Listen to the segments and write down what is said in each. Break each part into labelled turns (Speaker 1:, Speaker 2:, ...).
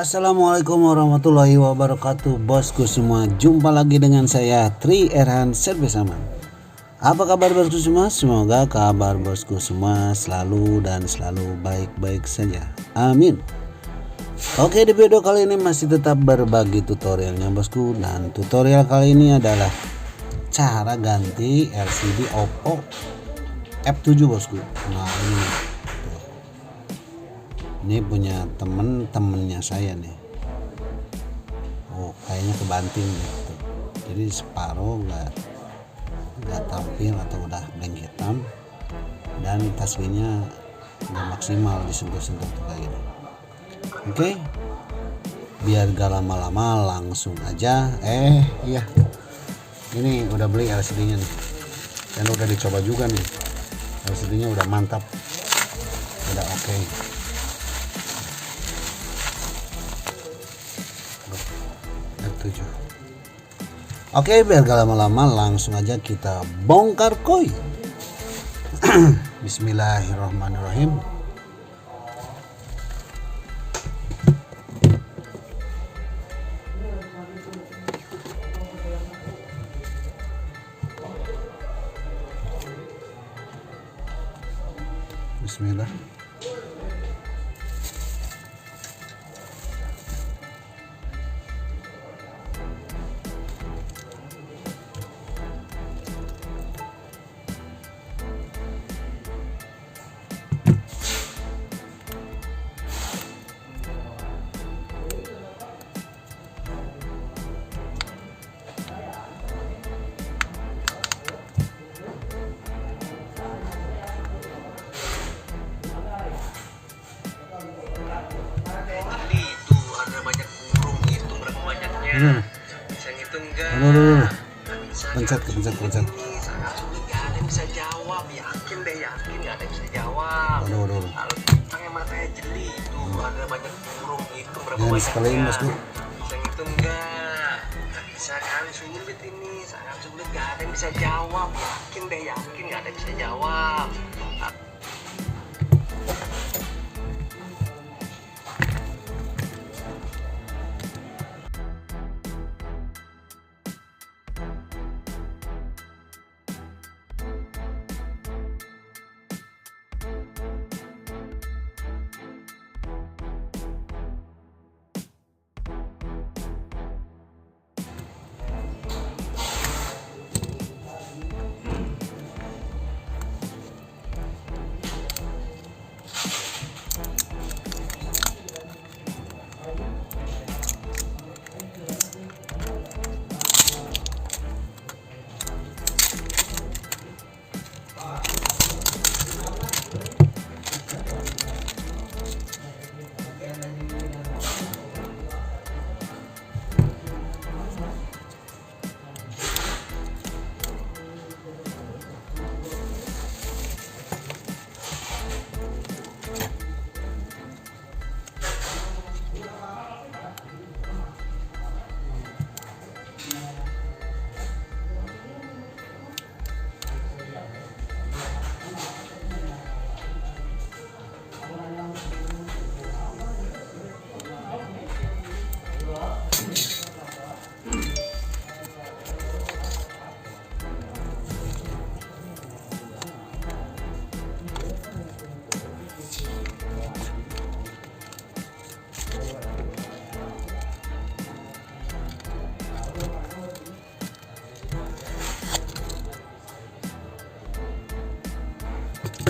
Speaker 1: Assalamualaikum warahmatullahi wabarakatuh, bosku semua. Jumpa lagi dengan saya Tri Erhan Servis Aman. Apa kabar bosku semua? Semoga kabar bosku semua selalu dan selalu baik-baik saja. Amin. Oke, di video kali ini masih tetap berbagi tutorialnya bosku. Dan tutorial kali ini adalah cara ganti LCD Oppo F7 bosku. Nah ini punya temennya saya nih. Oh, kayaknya kebanting gitu. Jadi separuh nggak tampil atau udah blank hitam, dan taswirnya nggak maksimal disentuh-sentuh tuh kayak gitu. Oke, biar gak lama-lama langsung aja. Iya, ini udah beli LCD-nya nih, dan udah dicoba juga nih. LCD-nya udah mantap, udah oke. F7. Oke, biar gak lama-lama langsung aja kita bongkar koi. Bismillahirrahmanirrahim. Bismillah.
Speaker 2: Bisa ngitung enggak?
Speaker 1: Pencet.
Speaker 2: Sangat sulit, gak ada yang bisa jawab. Yakin gak ada yang bisa jawab. Kalau pakai matanya jeli itu ada banyak burung itu berapa banyaknya? Bisa ngitung enggak? Gak bisa kan, sulit ini, sangat sulit, gak ada yang bisa jawab. Yakin gak ada yang bisa jawab.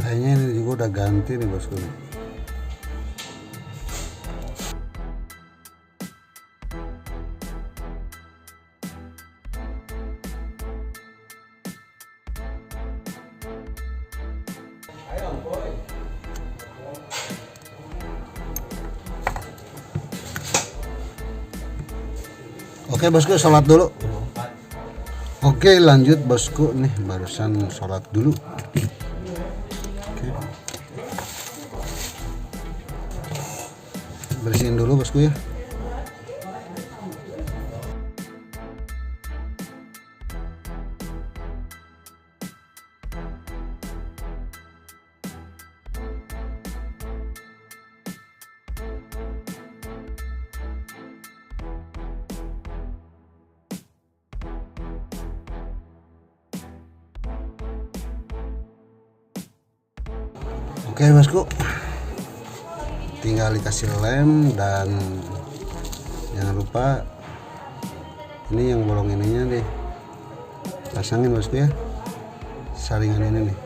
Speaker 1: Kayaknya ini juga udah ganti nih bosku. Oke bosku, sholat dulu. Oke, lanjut bosku, nih barusan sholat dulu. Bersihin dulu bosku ya. Oke bosku, tinggal dikasih lem dan jangan lupa ini yang bolong ininya nih pasangin bosku ya, saringan ini nih.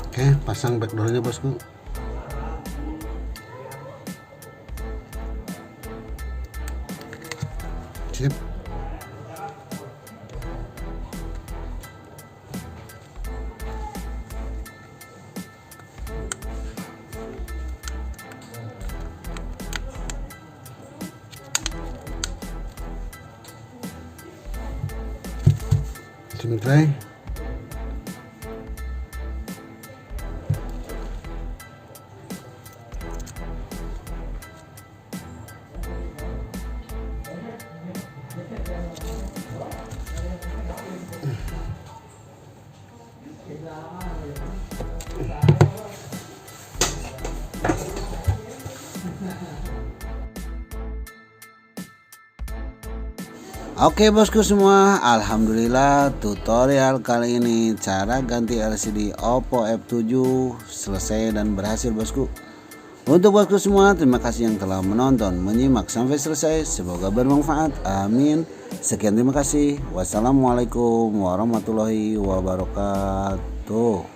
Speaker 1: Oke, pasang backdoornya bosku. Sip. Selesai. Oke bosku semua, alhamdulillah tutorial kali ini cara ganti LCD Oppo F7 selesai dan berhasil bosku. Untuk bosku semua, terima kasih yang telah menonton, menyimak sampai selesai. Semoga bermanfaat, amin. Sekian, terima kasih. Wassalamualaikum warahmatullahi wabarakatuh.